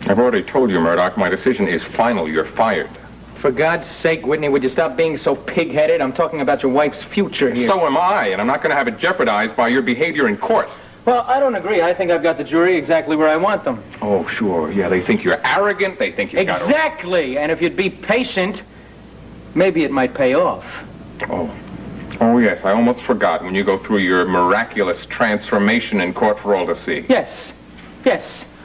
I've already told you, Murdoch, my decision is final. You're fired. For God's sake, Whitney, would you stop being so pig-headed? I'm talking about your wife's future here. So am I, and I'm not going to have it jeopardized by your behavior in court. Well, I don't agree. I think I've got the jury exactly where I want them. Oh, sure. Yeah, they think you're arrogant. They think you've got... Exactly! And if you'd be patient, maybe it might pay off. Oh, yes, I almost forgot when you go through your miraculous transformation in court for all to see. Yes.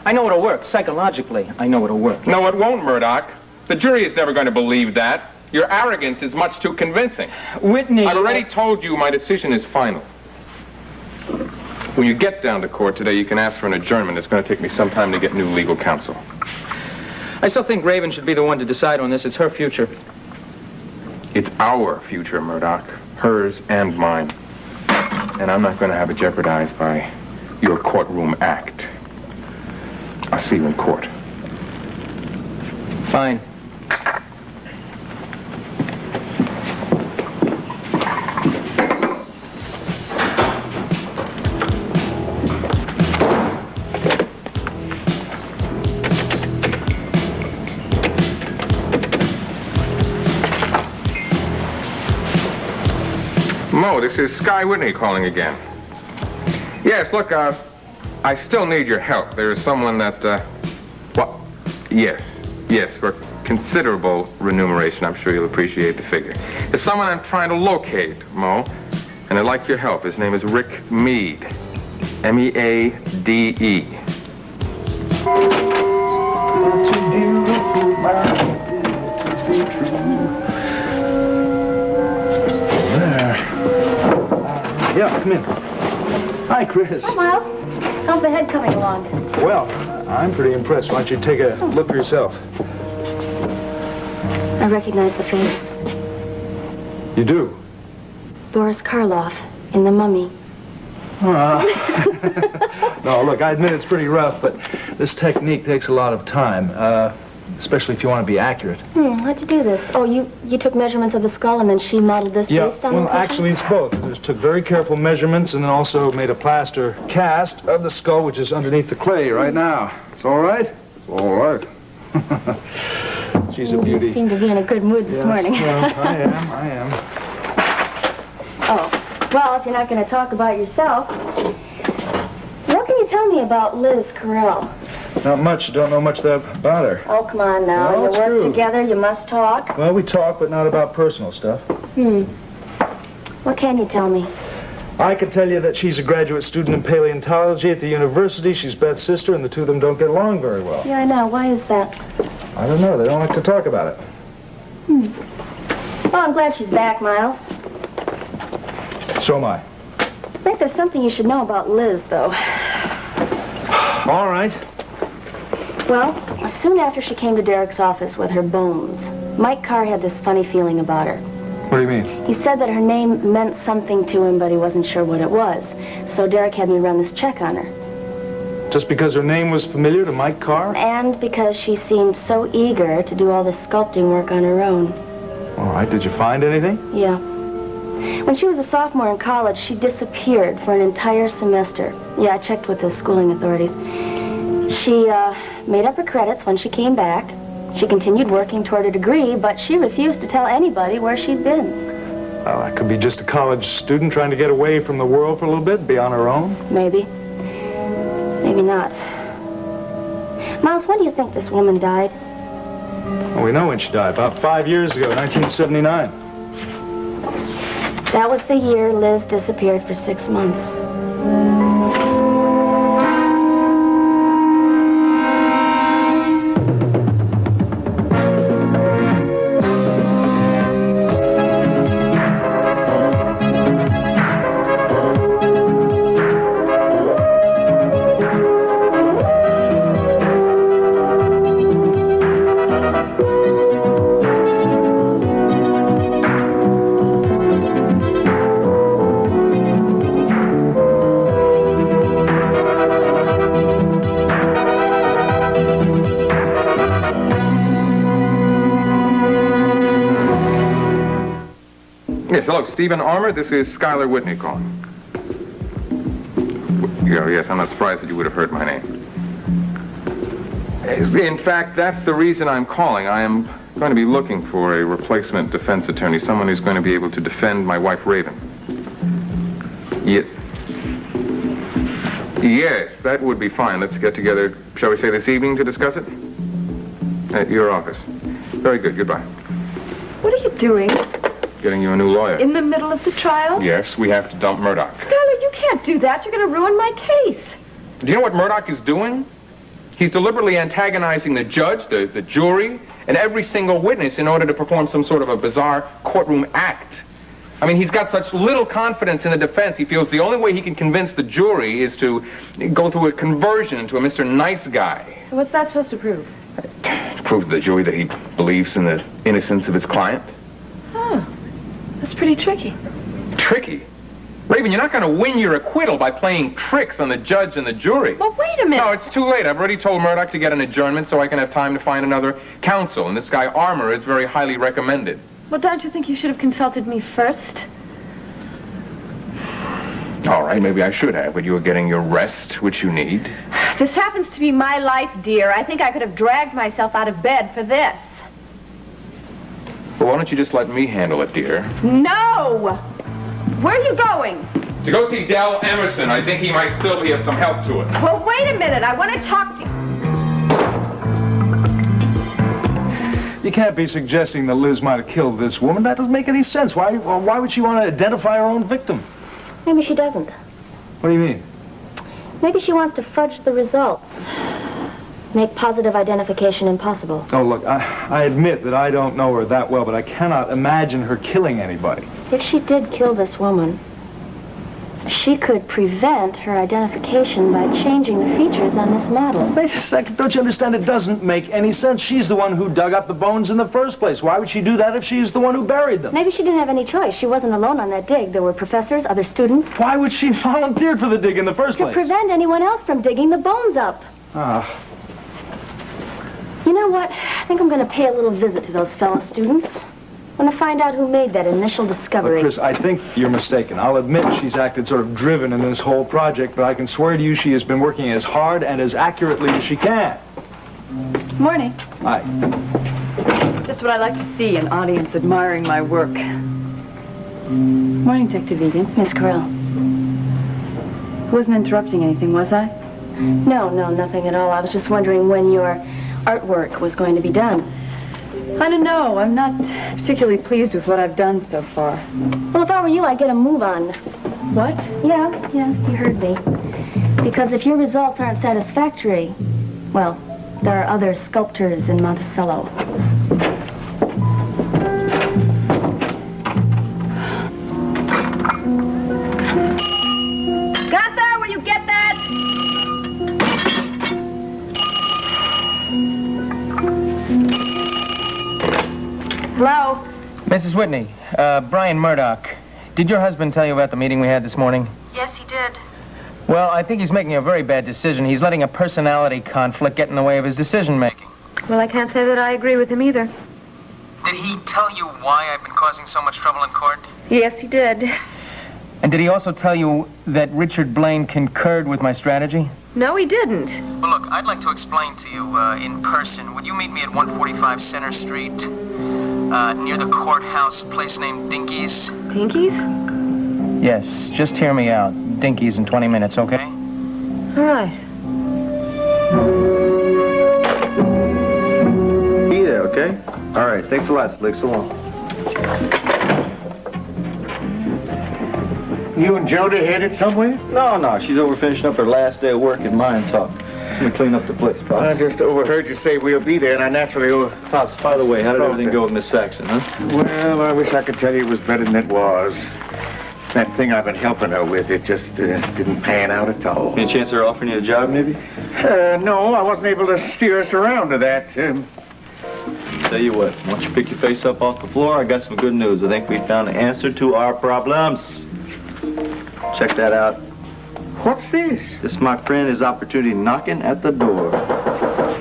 I know it'll work. Psychologically, I know it'll work. No, it won't, Murdoch. The jury is never going to believe that. Your arrogance is much too convincing. Whitney... I've already told you my decision is final. When you get down to court today, you can ask for an adjournment. It's going to take me some time to get new legal counsel. I still think Raven should be the one to decide on this. It's her future. It's our future, Murdoch. Hers and mine. And I'm not going to have it jeopardized by your courtroom act. I'll see you in court. Fine. Mo, this is Sky Whitney calling again. Yes, look, I still need your help. There is someone that, yes, for considerable remuneration. I'm sure you'll appreciate the figure. There's someone I'm trying to locate, Mo, and I'd like your help. His name is Rick Meade. M-E-A-D-E. Yeah, come in. Hi, Chris. Hi, Miles. How's the head coming along? Well, I'm pretty impressed. Why don't you take a look for yourself? I recognize the face. You do? Boris Karloff in The Mummy. No, look, I admit it's pretty rough, but this technique takes a lot of time, especially if you want to be accurate. How'd you do this? Oh, you took measurements of the skull and then she modeled this based on well, actually, it's both. I just took very careful measurements and then also made a plaster cast of the skull, which is underneath the clay right now. It's all right? It's all right. She's a beauty. You seem to be in a good mood this morning. Well, I am. Oh, well, if you're not going to talk about yourself, what can you tell me about Liz Carell? Not much. Don't know much about her. Oh, come on now. No, you it's work true. together, you must talk. Well, we talk, but not about personal stuff. What can you tell me? I can tell you that she's a graduate student in paleontology at the university. She's Beth's sister, and the two of them don't get along very well. Yeah, I know. Why is that? I don't know. They don't like to talk about it. Well, I'm glad she's back, Miles. So am I. I think there's something you should know about Liz, though. All right. Well, soon after she came to Derek's office with her bones, Mike Carr had this funny feeling about her. What do you mean? He said that her name meant something to him, but he wasn't sure what it was. So Derek had me run this check on her. Just because her name was familiar to Mike Carr? And because she seemed so eager to do all this sculpting work on her own. All right. Did you find anything? Yeah. When she was a sophomore in college, she disappeared for an entire semester. Yeah, I checked with the schooling authorities. She made up her credits when she came back. She continued working toward a degree, but she refused to tell anybody where she'd been. Well, that could be just a college student trying to get away from the world for a little bit, be on her own. Maybe. Maybe not. Miles, when do you think this woman died? Well, we know when she died. About 5 years ago, 1979. That was the year Liz disappeared for 6 months. Yes, hello, Stephen Armour. This is Skylar Whitney calling. Yes, I'm not surprised that you would have heard my name. In fact, that's the reason I'm calling. I am going to be looking for a replacement defense attorney, someone who's going to be able to defend my wife, Raven. Yes. Yes, that would be fine. Let's get together, shall we say, this evening to discuss it? At your office. Very good. Goodbye. What are you doing? Getting you a new lawyer. In the middle of the trial? Yes, we have to dump Murdoch. Skylar, you can't do that. You're going to ruin my case. Do you know what Murdoch is doing? He's deliberately antagonizing the judge, the jury, and every single witness in order to perform some sort of a bizarre courtroom act. I mean, he's got such little confidence in the defense, he feels the only way he can convince the jury is to go through a conversion into a Mr. Nice Guy. So what's that supposed to prove? To prove to the jury that he believes in the innocence of his client. Oh, that's pretty tricky. Tricky? Raven, you're not going to win your acquittal by playing tricks on the judge and the jury. Well, wait a minute. No, it's too late. I've already told Murdoch to get an adjournment so I can have time to find another counsel. And this guy Armour is very highly recommended. Well, don't you think you should have consulted me first? All right, maybe I should have, but you were getting your rest, which you need. This happens to be my life, dear. I think I could have dragged myself out of bed for this. Well, why don't you just let me handle it, dear? No! Where are you going? To go see Del Emerson. I think he might still be of some help to us. Well, wait a minute. I want to talk to you. You can't be suggesting that Liz might have killed this woman. That doesn't make any sense. Why would she want to identify her own victim? Maybe she doesn't. What do you mean? Maybe she wants to fudge the results. Make positive identification impossible. Oh, look, I admit that I don't know her that well, but I cannot imagine her killing anybody. If she did kill this woman, she could prevent her identification by changing the features on this model. Wait a second. Don't you understand? It doesn't make any sense. She's the one who dug up the bones in the first place. Why would she do that if she's the one who buried them? Maybe she didn't have any choice. She wasn't alone on that dig. There were professors, other students. Why would she volunteer for the dig in the first To place? prevent anyone else from digging the bones up. Ah. You know what? I think I'm going to pay a little visit to those fellow students. I'm going to find out who made that initial Look, discovery. Chris, I think you're mistaken. I'll admit she's acted sort of driven in this whole project, but I can swear to you she has been working as hard and as accurately as she can. Morning. Hi. Just what I like to see, an audience admiring my work. Morning, Detective Egan. Miss Carell. Wasn't interrupting anything, was I? No, nothing at all. I was just wondering when your artwork was going to be done. I don't know. I'm not particularly pleased with what I've done so far. Well, if I were you, I'd get a move on. What? Yeah, you heard me. Because if your results aren't satisfactory, well, there are other sculptors in Monticello. Gunther, will you get that? Hello? Mrs. Whitney, Brian Murdoch. Did your husband tell you about the meeting we had this morning? Yes, he did. Well, I think he's making a very bad decision. He's letting a personality conflict get in the way of his decision-making. Well, I can't say that I agree with him either. Did he tell you why I've been causing so much trouble in court? Yes, he did. And did he also tell you that Richard Blaine concurred with my strategy? No, he didn't. Well, look, I'd like to explain to you in person. Would you meet me at 145 Center Street, near the courthouse, place named Dinky's? Dinky's? Yes, just hear me out. Dinky's in 20 minutes, okay? All right. Be there, okay? All right, thanks a lot, Slick. So long. You and Joda headed somewhere? No, she's over finishing up her last day of work at Mine Talk. Let me clean up the place, Pops. I just overheard you say we'll be there, and I naturally... Pops, by the way, how did everything go with Miss Saxon, huh? Well, I wish I could tell you it was better than it was. That thing I've been helping her with, it just didn't pan out at all. Any chance they're offering you a job, maybe? No, I wasn't able to steer us around to that. Tell you what, once you pick your face up off the floor, I got some good news. I think we found the answer to our problems. Check that out. What's this? This, my friend, is opportunity knocking at the door.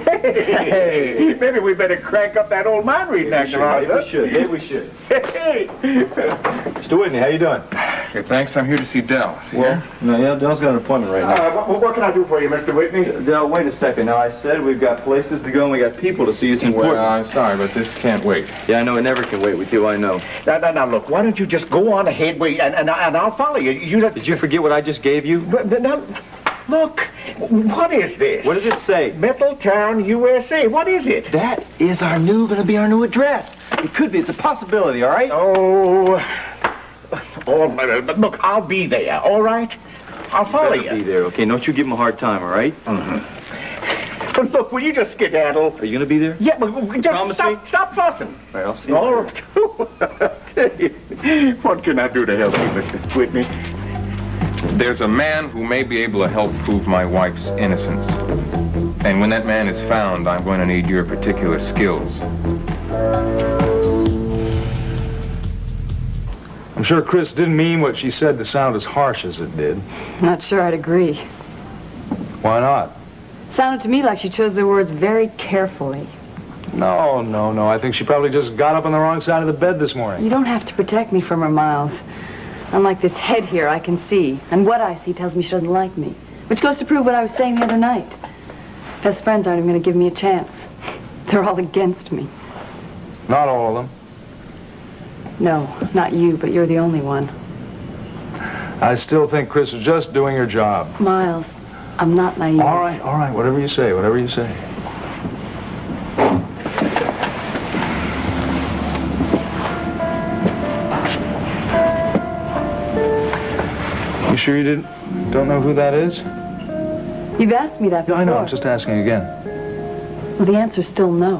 Hey, maybe we better crank up that old mind reading act of ours. Maybe we should. Maybe we should. Hey! Mr. Whitney, how you doing? Okay, thanks. I'm here to see Dell. See Well, her? no, yeah, Dell's got an appointment right now. What can I do for you, Mr. Whitney? Dell, wait a second. Now, I said we've got places to go and we got people to see. It's important. Well, I'm sorry, but this can't wait. Yeah, I know. It never can wait with you, I know. Now, look, why don't you just go on ahead and I'll follow you. Did you forget what I just gave you? Now, look, what is this? What does it say? Middletown, USA. What is it? That is gonna be our new address. It could be. It's a possibility, all right? Oh, but look, I'll be there, all right? I'll follow Better be you. there, okay? Don't you give him a hard time, all right? But look, will you just skedaddle? Are you gonna be there? Yeah, but just Promise me? stop fussing. All right, I'll see you. All right. What can I do to help you, Mr. Whitney? There's a man who may be able to help prove my wife's innocence. And when that man is found, I'm going to need your particular skills. I'm sure Chris didn't mean what she said to sound as harsh as it did. Not sure I'd agree. Why not? Sounded to me like she chose her words very carefully. No. I think she probably just got up on the wrong side of the bed this morning. You don't have to protect me from her, Miles. Unlike this head here, I can see. And what I see tells me she doesn't like me. Which goes to prove what I was saying the other night. Best friends aren't even going to give me a chance. They're all against me. Not all of them. No, not you, but you're the only one. I still think Chris is just doing her job. Miles, I'm not naive. All right. Whatever you say. You sure you don't know who that is? You've asked me that before. Yeah, I know. I'm just asking again. Well, the answer's still no.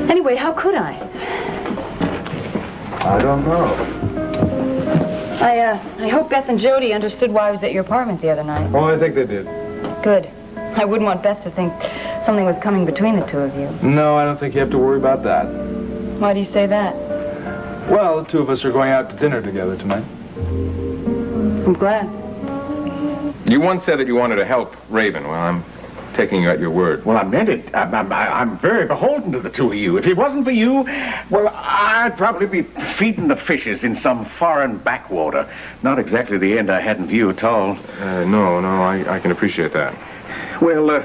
Anyway, how could I? I don't know. I hope Beth and Jody understood why I was at your apartment the other night. Oh, I think they did. Good. I wouldn't want Beth to think something was coming between the two of you. No, I don't think you have to worry about that. Why do you say that? Well, the two of us are going out to dinner together tonight. I'm glad. You once said that you wanted to help Raven. Well, I'm taking you at your word. Well, I meant it. I'm very beholden to the two of you. If it wasn't for you, well, I'd probably be feeding the fishes in some foreign backwater. Not exactly the end I had in view at all. No, I can appreciate that. Well,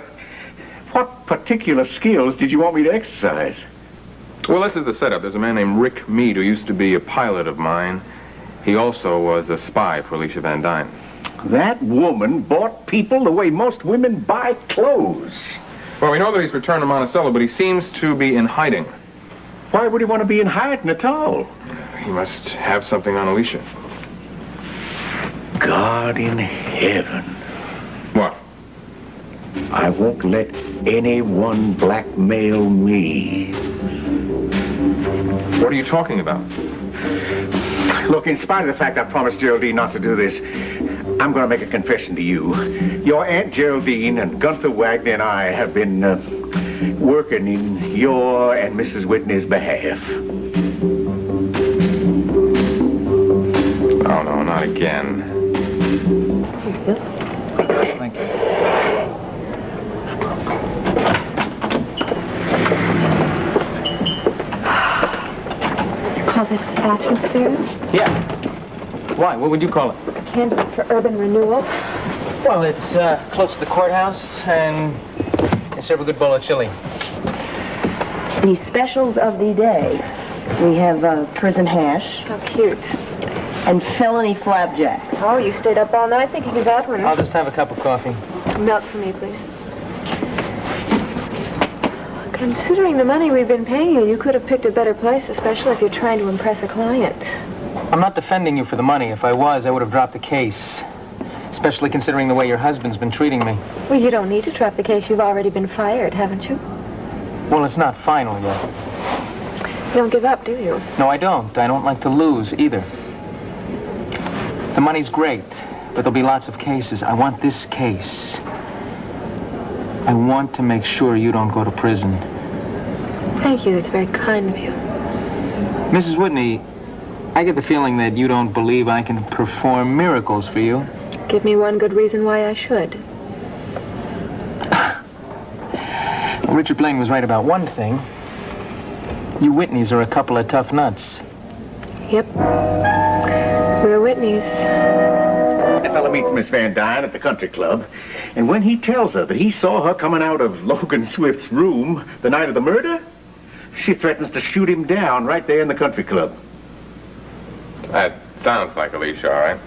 what particular skills did you want me to exercise? Well, this is the setup. There's a man named Rick Mead who used to be a pilot of mine. He also was a spy for Alicia Van Dyne. That woman bought people the way most women buy clothes. Well, we know that he's returned to Monticello, but he seems to be in hiding. Why would he want to be in hiding at all? He must have something on Alicia. God in heaven. What? I won't let anyone blackmail me. What are you talking about? Look, in spite of the fact I promised Geraldine not to do this, I'm going to make a confession to you. Your Aunt Geraldine and Gunther Wagner and I have been working in your and Mrs. Whitney's behalf. Oh, no, not again. Thank you. Call this atmosphere? Yeah. Why? What would you call it? Candidate for urban renewal. Well, it's close to the courthouse, and they serve a good bowl of chili. The specials of the day. We have prison hash How cute. and felony flapjack. Oh, you stayed up all night thinking of that one. I'll just have a cup of coffee. Milk for me, please. Considering the money we've been paying you, you could have picked a better place, especially if you're trying to impress a client. I'm not defending you for the money. If I was, I would have dropped the case. Especially considering the way your husband's been treating me. Well, you don't need to drop the case. You've already been fired, haven't you? Well, it's not final yet. You don't give up, do you? No, I don't. I don't like to lose either. The money's great, but there'll be lots of cases. I want this case. I want to make sure you don't go to prison. Thank you. That's very kind of you. Mrs. Whitney, I get the feeling that you don't believe I can perform miracles for you. Give me one good reason why I should. Well, Richard Blaine was right about one thing. You Whitneys are a couple of tough nuts. Yep. Whitney's. That fella meets Miss Van Dyne at the country club, and when he tells her that he saw her coming out of Logan Swift's room the night of the murder, she threatens to shoot him down right there in the country club. That sounds like Alicia, all right.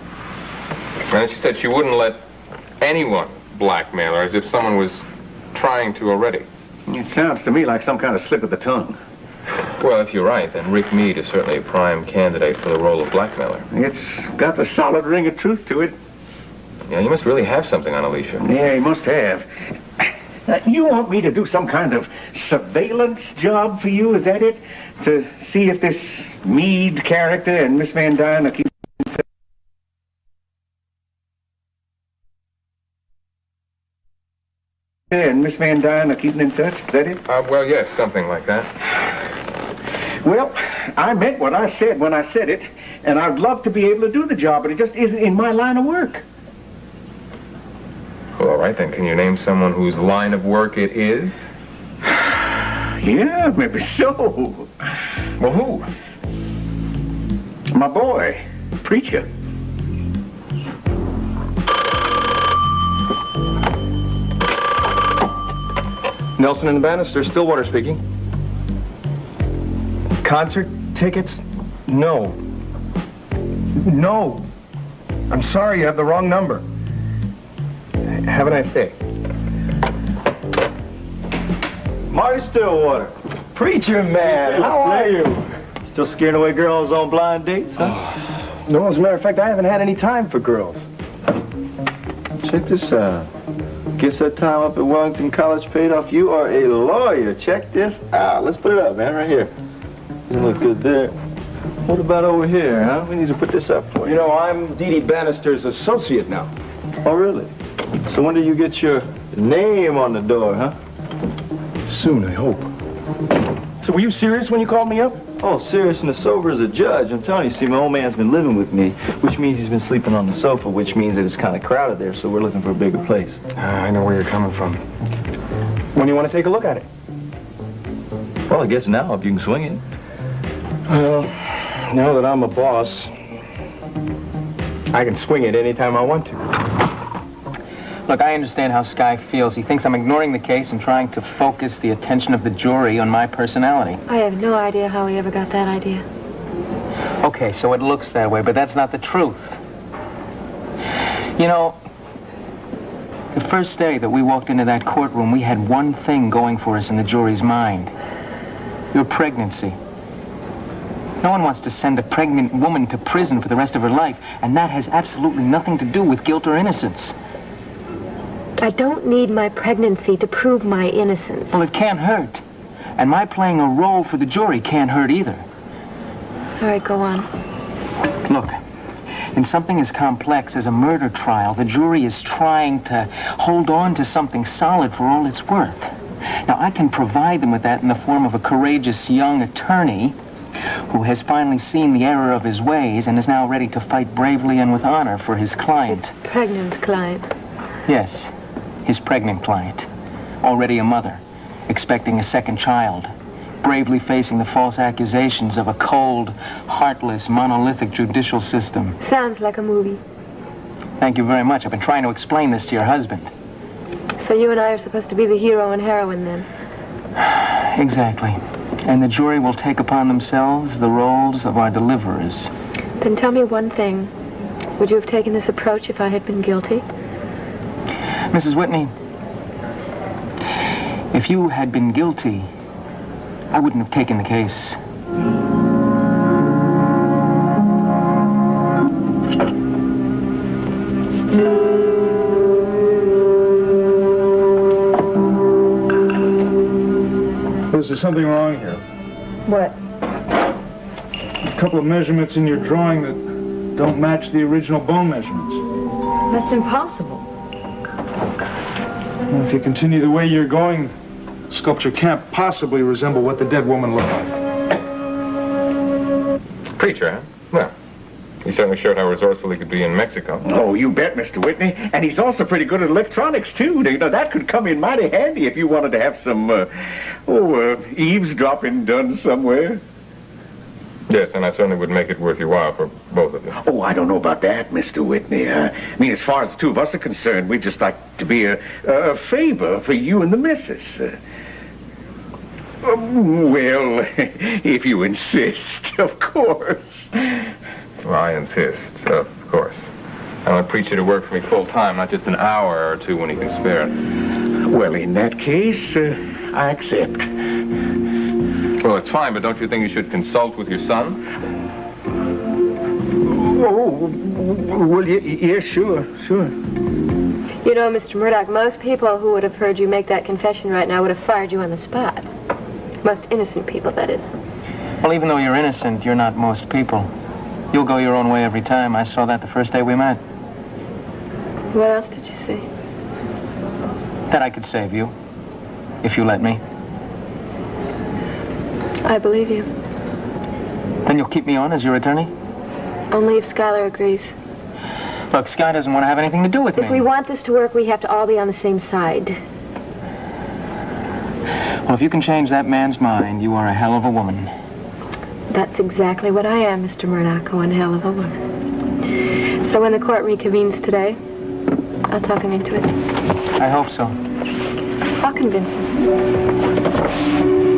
And then she said she wouldn't let anyone blackmail her, as if someone was trying to already. It sounds to me like some kind of slip of the tongue. Well, if you're right, then Rick Meade is certainly a prime candidate for the role of blackmailer. It's got the solid ring of truth to it. Yeah, he must really have something on Alicia. Yeah, he must have. You want me to do some kind of surveillance job for you, is that it? To see if this Meade character and Miss Van Dyne are keeping in touch? And Miss Van Dyne are keeping in touch, is that it? Well, yes, something like that. Well, I meant what I said when I said it, and I'd love to be able to do the job, but it just isn't in my line of work. Well, all right, then. Can you name someone whose line of work it is? Yeah, maybe so. Well, who? My boy, Preacher. Nelson and the Bannister, Stillwater speaking. Concert tickets? No. No. I'm sorry, you have the wrong number. Have a nice day. Marty Stillwater. Preacher man, how are you? Still scaring away girls on blind dates, huh? No, as a matter of fact, I haven't had any time for girls. Check this out. Guess that time up at Wellington College paid off. You are a lawyer. Check this out. Let's put it up, man, right here. Doesn't look good there. What about over here, huh? We need to put this up for you. You know, I'm Dee Dee Bannister's associate now. Oh, really? So when do you get your name on the door, huh? Soon, I hope. So were you serious when you called me up? Oh, serious and as sober as a judge. I'm telling you, see, my old man's been living with me, which means he's been sleeping on the sofa, which means that it's kind of crowded there, so we're looking for a bigger place. I know where you're coming from. When do you want to take a look at it? Well, I guess now, if you can swing it. Well, now that I'm a boss, I can swing it anytime I want to. Look, I understand how Sky feels. He thinks I'm ignoring the case and trying to focus the attention of the jury on my personality. I have no idea how he ever got that idea. Okay, so it looks that way, but that's not the truth. You know, the first day that we walked into that courtroom, we had one thing going for us in the jury's mind. Your pregnancy. No one wants to send a pregnant woman to prison for the rest of her life, and that has absolutely nothing to do with guilt or innocence. I don't need my pregnancy to prove my innocence. Well, it can't hurt. And my playing a role for the jury can't hurt either. All right, go on. Look, in something as complex as a murder trial, the jury is trying to hold on to something solid for all it's worth. Now, I can provide them with that in the form of a courageous young attorney who has finally seen the error of his ways and is now ready to fight bravely and with honor for his client. His pregnant client. Yes, his pregnant client. Already a mother, expecting a second child, bravely facing the false accusations of a cold, heartless, monolithic judicial system. Sounds like a movie. Thank you very much. I've been trying to explain this to your husband. So you and I are supposed to be the hero and heroine then? Exactly. And the jury will take upon themselves the roles of our deliverers. Then tell me one thing. Would you have taken this approach if I had been guilty? Mrs. Whitney, if you had been guilty, I wouldn't have taken the case. Is there something wrong here? What? A couple of measurements in your drawing that don't match the original bone measurements. That's impossible. Well, if you continue the way you're going, the sculpture can't possibly resemble what the dead woman looked like. Preacher, huh? Well, he certainly showed how resourceful he could be in Mexico. Oh, you bet, Mr. Whitney. And he's also pretty good at electronics, too. You know, that could come in mighty handy if you wanted to have some, eavesdropping done somewhere. Yes, and I certainly would make it worth your while for both of you. Oh, I don't know about that, Mr. Whitney. I mean, as far as the two of us are concerned, we'd just like to be a favor for you and the missus. Well, if you insist, of course. Well, I insist, of course. I want Preacher to work for me full time, not just an hour or two when he can spare it. Well, in that case, I accept. Well, it's fine, but don't you think you should consult with your son? Oh, well, yeah, sure. You know, Mr. Murdoch, most people who would have heard you make that confession right now would have fired you on the spot. Most innocent people, that is. Well, even though you're innocent, you're not most people. You'll go your own way every time. I saw that the first day we met. What else did you see? That I could save you, if you let me. I believe you. Then you'll keep me on as your attorney? Only if Schuyler agrees. Look, Sky doesn't want to have anything to do with me. If we want this to work, we have to all be on the same side. Well, if you can change that man's mind, you are a hell of a woman. That's exactly what I am, Mr. Murdoch, one hell of a woman. So when the court reconvenes today, I'll talk him into it. I hope so. I'll convince him.